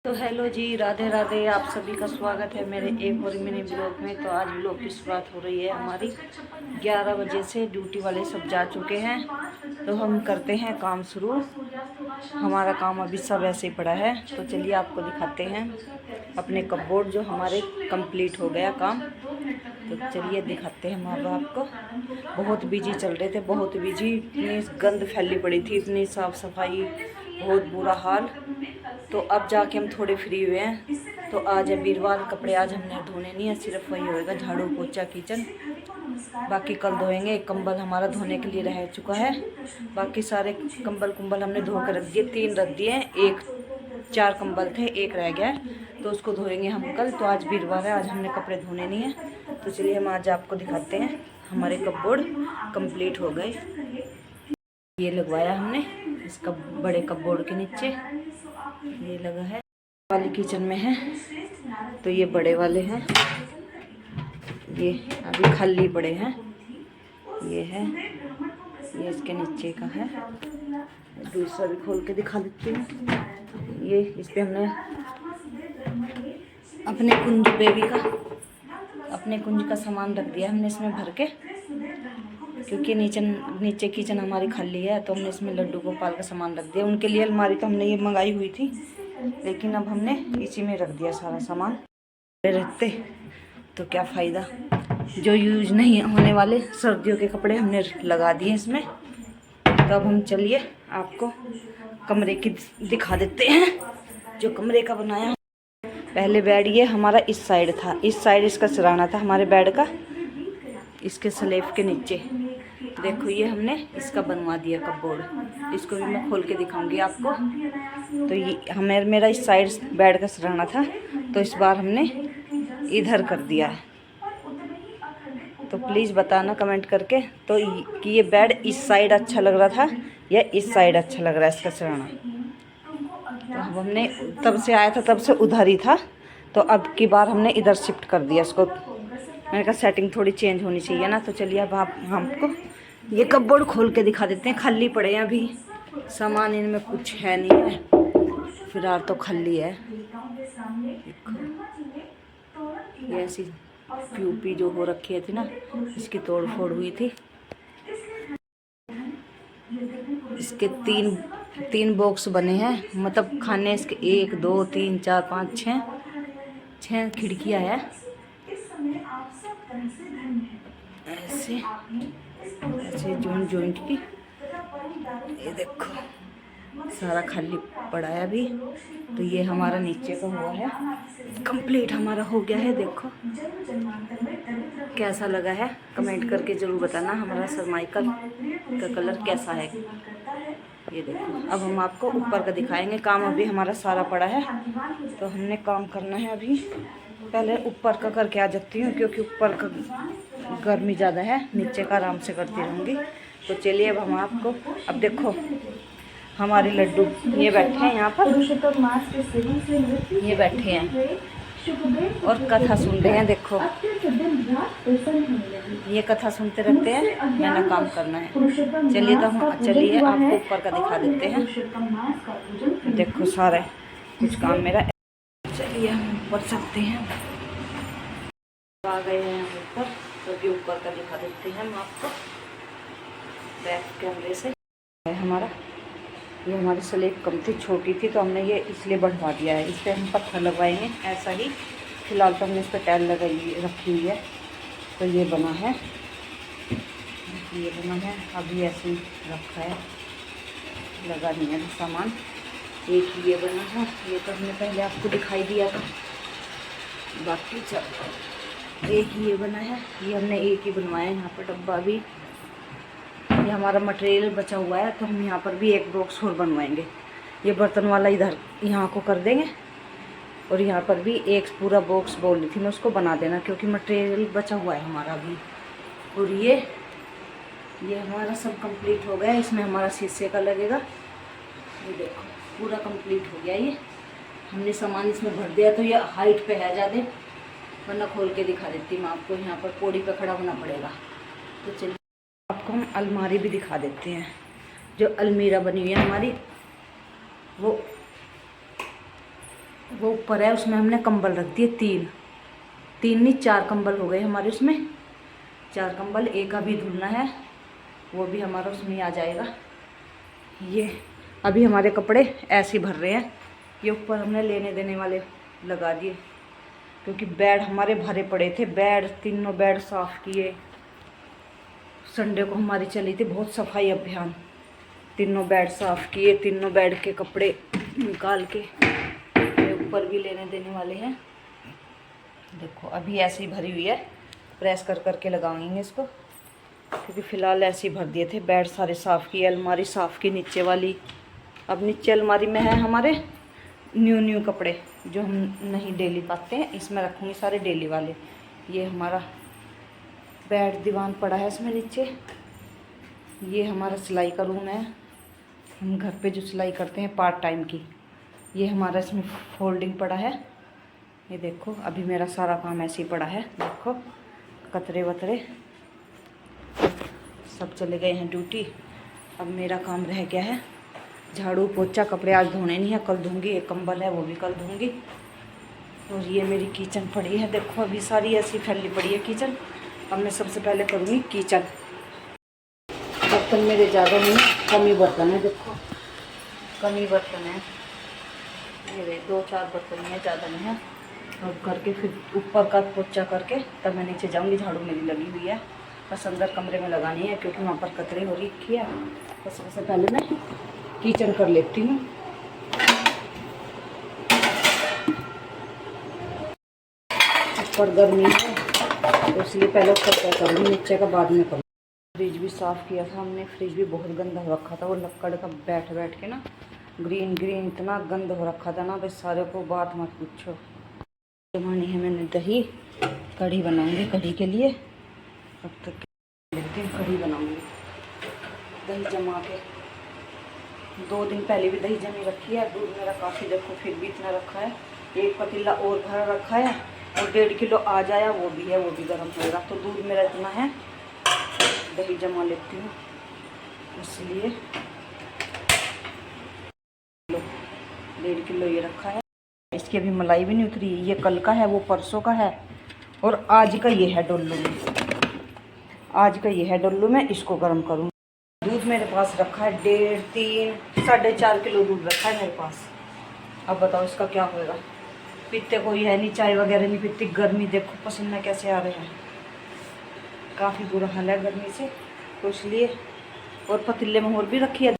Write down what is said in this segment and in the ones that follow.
तो हेलो जी, राधे राधे। आप सभी का स्वागत है मेरे एक और मिनी ब्लॉग में। तो आज ब्लॉग की शुरुआत हो रही है हमारी 11 बजे से। ड्यूटी वाले सब जा चुके हैं तो हम करते हैं काम शुरू। हमारा काम अभी सब ऐसे ही पड़ा है। तो चलिए आपको दिखाते हैं अपने कपबोर्ड जो हमारे कंप्लीट हो गया काम। तो चलिए दिखाते हैं हम अब आपको। बहुत बिजी चल रहे थे, बहुत बिजी। इतनी गंद फैली पड़ी थी, इतनी साफ़ सफाई, बहुत बुरा हाल। तो अब जाके हम थोड़े फ्री हुए हैं। तो आज है वीरवार, कपड़े आज हमने धोने नहीं है, सिर्फ वही होएगा झाड़ू पोछा किचन। बाकी कल धोएंगे। एक कंबल हमारा धोने के लिए रह चुका है, बाकी सारे कंबल हमने धो कर रख दिए। 3 रख दिए, 4 कंबल थे, 1 रह गया तो उसको धोएंगे हम कल। तो आज वीरवार है, आज हमने कपड़े धोने नहीं है। तो चलिए हम आज आपको दिखाते हैं हमारे कपबोर्ड कंप्लीट हो गए। ये लगवाया हमने इसका बड़े कपबोर्ड के नीचे, ये लगा है वाले किचन में है। तो ये बड़े वाले हैं, ये अभी खाली पड़े हैं। ये है, ये इसके नीचे का है। दूसरा भी खोल के दिखा देती हूँ। ये इस पे हमने अपने कुंज का सामान रख दिया हमने इसमें भर के, क्योंकि नीचे किचन हमारी खाली है। तो हमने इसमें लड्डू गोपाल का सामान रख दिया। उनके लिए अलमारी तो हमने ये मंगाई हुई थी, लेकिन अब हमने इसी में रख दिया सारा सामान। रहते तो क्या फ़ायदा, जो यूज नहीं होने वाले सर्दियों के कपड़े हमने लगा दिए इसमें। तो अब हम चलिए आपको कमरे की दिखा देते हैं जो कमरे का बनाया। पहले बेड ये हमारा इस साइड था, इस साइड इसका सिराना था हमारे बेड का, इसके स्लेब के नीचे। देखो ये हमने इसका बनवा दिया कपबोर्ड। इसको भी मैं खोल के दिखाऊंगी आपको। तो ये मेरा इस साइड बेड का सिराना था, तो इस बार हमने इधर कर दिया है। तो प्लीज़ बताना कमेंट करके तो कि ये बेड इस साइड अच्छा लग रहा था या इस साइड अच्छा लग रहा है इसका सिराना। तो अब हमने तब से आया था, तब से उधर ही था। तो अब की बार हमने इधर शिफ्ट कर दिया इसको। मैंने कहा सेटिंग थोड़ी चेंज होनी चाहिए ना। तो चलिए अब आप हमको ये कपबोर्ड खोल के दिखा देते हैं। खाली पड़े हैं अभी, सामान इनमें कुछ है नहीं है, फिलहाल तो खाली है। ये ऐसी प्यूपी जो हो रखी थी ना, इसकी तोड़ फोड़ हुई थी। इसके तीन बॉक्स बने हैं, मतलब खाने इसके 1 2 3 4 5 6 खिड़कियाँ है। ऐसे ऐसे जॉइंट की। ये देखो सारा खाली पड़ा है अभी। तो ये हमारा नीचे का हुआ है, कंप्लीट हमारा हो गया है। देखो कैसा लगा है कमेंट करके ज़रूर बताना। हमारा सरमाइका का कलर कैसा है। ये देखो अब हम आपको ऊपर का दिखाएंगे। काम अभी हमारा सारा पड़ा है, तो हमने काम करना है अभी। पहले ऊपर का करके आ जाती हूँ, क्योंकि ऊपर का गर्मी ज़्यादा है, नीचे का आराम से करती रहूँगी। तो चलिए अब हम आपको, अब देखो हमारे लड्डू ये बैठे हैं यहाँ पर, ये बैठे हैं और कथा सुन रहे हैं। देखो ये कथा सुनते रहते हैं, मैंने काम करना है। चलिए तो हम आपको ऊपर का दिखा देते हैं। देखो सारे कुछ काम मेरा। चलिए हम ऊपर सकते हैं, आ गए हैं ऊपर। तो भी ऊपर का दिखा देते हैं हम आपको बैक कैमरे से। हमारा ये हमारी स्लेब कम थी, छोटी थी, तो हमने ये इसलिए बढ़वा दिया है। इस पर हम पत्थर लगवाएंगे ऐसा ही। फिलहाल तो हमने इस पर टाइल लगाई रखी हुई है। तो ये बना है, अभी ऐसे ही रखा है, लगा नहीं है सामान। एक ये बना है, ये तो हमने पहले आपको दिखाई दिया था। बाकी चल एक ये बना है, ये हमने एक ही बनवाया है। यहाँ पर डब्बा भी, ये हमारा मटेरियल बचा हुआ है, तो हम यहाँ पर भी एक बॉक्स और बनवाएंगे। ये बर्तन वाला इधर यहाँ को कर देंगे, और यहाँ पर भी एक पूरा बॉक्स बोल रही थी मैं उसको बना देना, क्योंकि मटेरियल बचा हुआ है हमारा अभी। और ये हमारा सब कंप्लीट हो गया। इसमें हमारा शीशे का लगेगा। ये देखो पूरा कंप्लीट हो गया। ये हमने सामान इसमें भर दिया। तो ये हाइट पे है ज़्यादा, वरना खोल के दिखा देती हूँ आपको। यहाँ पर पौड़ी पे खड़ा होना पड़ेगा। तो चलिए आपको हम अलमारी भी दिखा देते हैं। जो अलमीरा बनी हुई है हमारी, वो वो ऊपर है, उसमें हमने कंबल रख दिए 3 नहीं 4 कंबल हो गए हमारे उसमें। 4 कंबल, एक अभी धुलना है, वो भी हमारा उसमें आ जाएगा। ये अभी हमारे कपड़े ऐसे भर रहे हैं। ये ऊपर हमने लेने देने वाले लगा दिए, क्योंकि बेड हमारे भरे पड़े थे। बेड, तीनों बेड साफ़ किए। संडे को हमारी चली थी बहुत सफाई अभियान। तीनों बेड साफ़ किए, तीनों बेड के कपड़े निकाल के ऊपर भी लेने देने वाले हैं। देखो अभी ऐसी भरी हुई है, प्रेस कर करके लगाएंगे इसको, क्योंकि फ़िलहाल ऐसे ही भर दिए थे। बेड सारे साफ़ किए, अलमारी साफ़ की नीचे वाली। अब नीचे अलमारी में है हमारे न्यू कपड़े जो हम नहीं डेली पाते हैं, इसमें रखूँगी सारे डेली वाले। ये हमारा बेड दीवान पड़ा है इसमें नीचे। ये हमारा सिलाई का रूम है, हम घर पे जो सिलाई करते हैं पार्ट टाइम की। ये हमारा इसमें फोल्डिंग पड़ा है। ये देखो अभी मेरा सारा काम ऐसे ही पड़ा है। देखो कतरे वतरे सब चले गए हैं ड्यूटी। अब मेरा काम रह गया है झाड़ू पोछा। कपड़े आज धोने नहीं है, कल धोंगी। एक कंबल है वो भी कल धोंगी। और ये मेरी किचन पड़ी है, देखो अभी सारी ऐसी फैली पड़ी है किचन। अब मैं सबसे पहले करूँगी किचन। बर्तन मेरे ज़्यादा नहीं है, कम ही बर्तन है। देखो कम ही बर्तन है मेरे, 2-4 बर्तन है, ज़्यादा नहीं है। अब करके फिर ऊपर का पोछा करके तब मैं नीचे जाऊँगी। झाड़ू मेरी लगी हुई है, बस अंदर कमरे में लगानी है क्योंकि वहाँ पर कतरे हो रखी है। तो सबसे पहले मैं किचन कर लेती हूँ। ऊपर गर्मी है तो इसलिए पहले ऊपर क्या करूँगी, नीचे का बाद में करूँगी। फ्रिज भी साफ़ किया था हमने, फ्रिज भी बहुत गंदा हो रखा था। वो लक्कड़ का बैठ के ना ग्रीन इतना गंद हो रखा था ना, बस सारे को बात मत पूछो। जमानी है मैंने दही, कढ़ी बनाऊंगी कढ़ी के लिए। अब तक लेकिन कढ़ी बनाऊंगी दही जमा के। 2 दिन पहले भी दही जमी रखी है। दूध मेरा काफ़ी, देखो फिर भी इतना रखा है। एक पतीला और भरा रखा है और 1.5 किलो आ जाया, वो भी है, वो भी गर्म होगा। तो दूध मेरा इतना है, दही जमा लेती हूँ इसलिए। 1.5 किलो ये रखा है। इसकी अभी मलाई भी नहीं उतरी। ये कल का है, वो परसों का है, और आज का ये है डोलू में। आज का ये है डोलू में, इसको गर्म करूँगी। दूध मेरे पास रखा है 1.5, 3, 4.5 किलो दूध रखा है मेरे पास। अब बताओ इसका क्या होएगा। पीते कोई है नहीं, चाय वगैरह नहीं पीती। गर्मी देखो पसीना कैसे आ रहे हैं, काफ़ी बुरा हाल है गर्मी से, तो इसलिए। और पतीले में और भी रखी है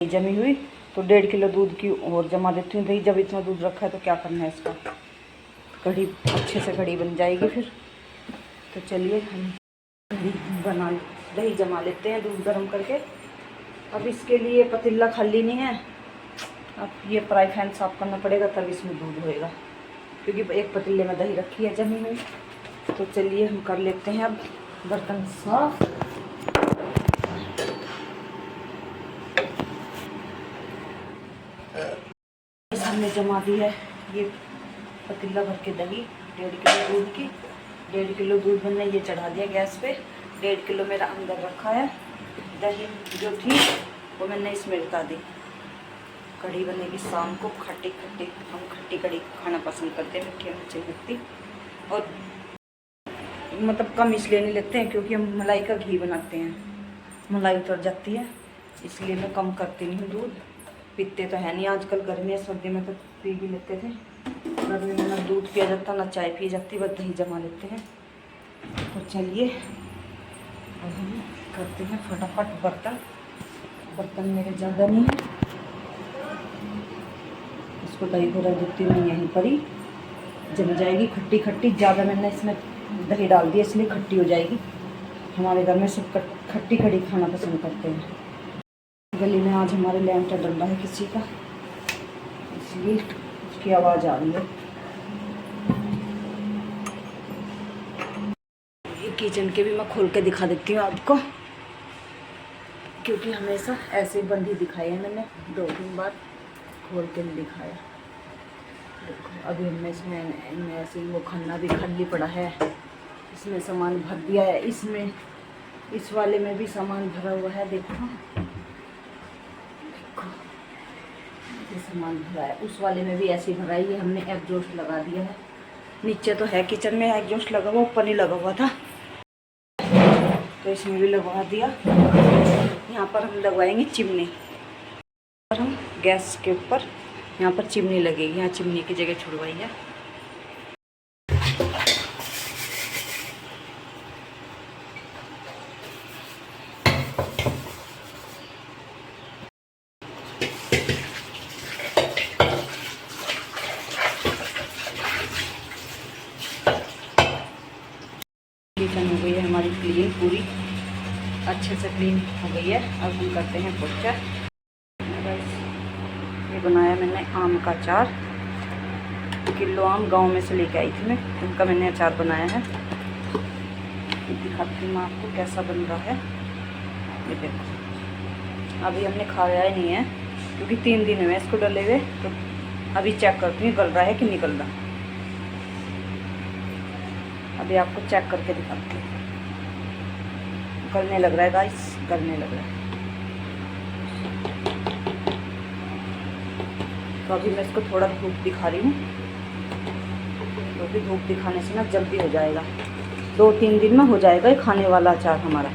जमी हुई, तो 1.5 किलो दूध की और जमा देती हूँ दही। जब इतना दूध रखा है तो क्या करना है इसका, कढ़ी अच्छे से कढ़ी बन जाएगी फिर। तो चलिए हम कढ़ी बना, दही जमा लेते हैं दूध गर्म करके। अब इसके लिए पतीला खाली नहीं है, अब ये फ्राई पैन साफ़ करना पड़ेगा, तब इसमें दूध होएगा, क्योंकि एक पतीले में दही रखी है जमी हुई। तो चलिए हम कर लेते हैं अब बर्तन साफ। हमने जमा दी है ये पतीला भर के दही, 1.5 किलो दूध की। 1.5 किलो दूध मैंने ये चढ़ा दिया गैस पे। 1.5 किलो मेरा अंदर रखा है। दही जो थी वो मैंने इसमें डाल दी। कढ़ी बनेगी शाम को, खट्टी खट्टी। हम खट्टी कढ़ी खाना पसंद करते हैं, मीठी मिर्ची लगती। और मतलब कम इसलिए नहीं लेते हैं क्योंकि हम मलाई का घी बनाते हैं, मलाई उतर जाती है, इसलिए मैं कम करती नहीं हूँ दूध। पीते तो है नहीं आजकल, गर्मी है, सर्दी में तो पी भी लेते थे। गर्मी में ना दूध पिया जाता ना चाय पी जाती, बस दही जमा लेते हैं। तो चलिए अब हम करते हैं फटाफट बर्तन मेरे ज़्यादा नहीं है। इसको दही को रख देती हूँ यहीं पर ही, जम जाएगी खट्टी खट्टी। ज़्यादा मैंने इसमें दही डाल दिया इसलिए खट्टी हो जाएगी। हमारे घर में सब खट्टी कढ़ी खाना पसंद करते हैं। गली में आज हमारे लेंटर डल रहा है किसी का, इसलिए उसकी आवाज़ आ रही है। ये किचन के भी मैं खोल के दिखा देती हूँ आपको, क्योंकि हमेशा ऐसे बंद ही दिखाई है मैंने, 2-3 बार खोल के नहीं दिखाया। देखो अभी हमने इसमें ऐसे ही वो खन्ना भी खाली पड़ा है, इसमें सामान भर दिया है। इसमें इस वाले में भी सामान भरा हुआ है। देखो सामान भरा है। उस वाले में भी ऐसे ही भरा है। ये हमने एग्जॉस्ट लगा दिया है। नीचे तो है किचन में एग्जॉस्ट लगा हुआ, ऊपर नहीं लगा हुआ था तो इसमें भी लगवा दिया। यहाँ पर हम लगवाएंगे चिमनी। और हम गैस के ऊपर यहाँ पर चिमनी लगेगी। यहाँ चिमनी की जगह छुड़वाई है। किचन हो गई है हमारी क्लीन, पूरी अच्छे से क्लीन हो गई है। अब हम करते हैं पोछा। ये बनाया मैंने आम का अचार। किलो आम गांव में से लेके आई थी मैं, उनका मैंने अचार बनाया है। दिखाती हूँ मैं आपको कैसा बन रहा है। ये देखो, अभी हमने खाया ही नहीं है क्योंकि 3 दिन हुए इसको डले हुए। तो अभी चेक करती हूँ गल रहा है कि नहीं गल रहा। अभी आपको चेक करके दिखाती हूँ। गलने लग रहा है गाइस, गलने लग रहा है। तो अभी मैं इसको थोड़ा धूप दिखा रही हूँ क्योंकि धूप दिखाने से ना जल्दी हो जाएगा। 2-3 दिन में हो जाएगा ये खाने वाला अचार हमारा।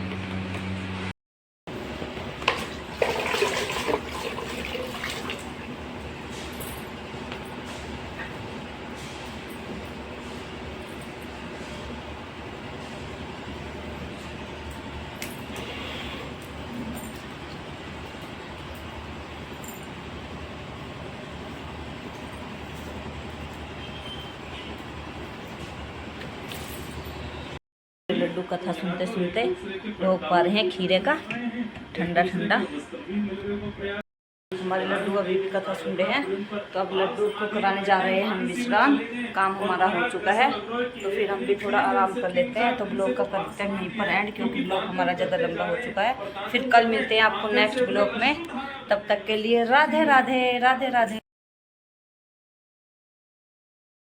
लड्डू कथा सुनते सुनते लोग पा रहे हैं खीरे का ठंडा ठंडा। हमारे लड्डू अभी भी कथा सुन रहे हैं। तो अब लड्डू को कराने जा रहे हैं हम विश्राम। काम हमारा हो चुका है तो फिर हम भी थोड़ा आराम कर लेते हैं। तो ब्लॉग का करते हैं यहीं पर एंड, क्योंकि ब्लॉग हमारा ज़्यादा लंबा हो चुका है। फिर कल मिलते हैं आपको नेक्स्ट ब्लॉग में। तब तक के लिए राधे राधे, राधे राधे।